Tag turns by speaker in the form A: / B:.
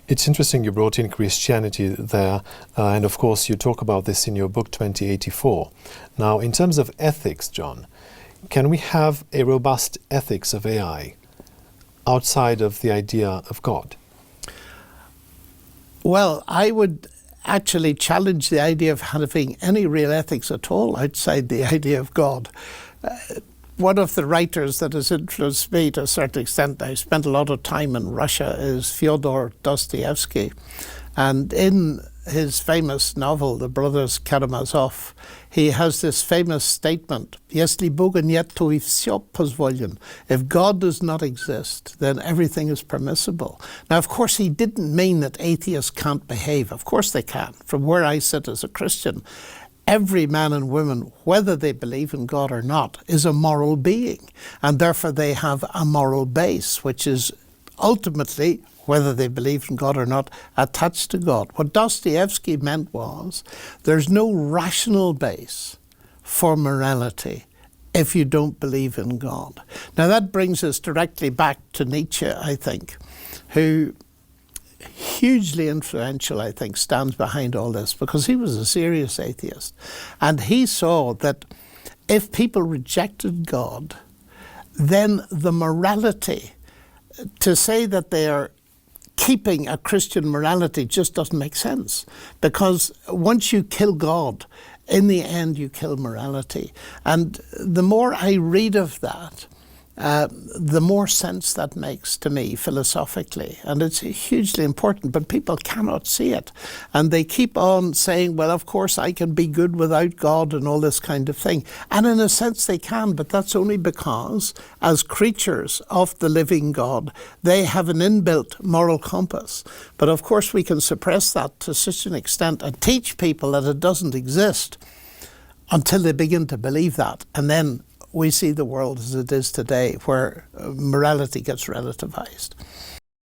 A: It's interesting you brought in Christianity there, and of course you talk about this in your book 2084. Now, in terms of ethics, John, can we have a robust ethics of AI outside of the idea of God?
B: Well, I would actually challenge the idea of having any real ethics at all outside the idea of God. One of the writers that has influenced me to a certain extent, I spent a lot of time in Russia, is Fyodor Dostoevsky. And in his famous novel, The Brothers Karamazov, he has this famous statement, Если Бога нет, то и всё позволено. If God does not exist, then everything is permissible. Now, of course, he didn't mean that atheists can't behave. Of course they can. From where I sit as a Christian, every man and woman, whether they believe in God or not, is a moral being. And therefore they have a moral base, which is ultimately, whether they believe in God or not, attached to God. What Dostoevsky meant was, there's no rational base for morality if you don't believe in God. Now that brings us directly back to Nietzsche, I think, who hugely influential, I think, stands behind all this, because he was a serious atheist. And he saw that if people rejected God, then the morality, to say that they are keeping a Christian morality just doesn't make sense. Because once you kill God, in the end you kill morality. And the more I read of that, the more sense that makes to me philosophically. And it's hugely important, but people cannot see it. And they keep on saying, well, of course I can be good without God and all this kind of thing. And in a sense they can, but that's only because as creatures of the living God, they have an inbuilt moral compass. But of course we can suppress that to such an extent and teach people that it doesn't exist until they begin to believe that. And then we see the world as it is today, where morality gets relativized.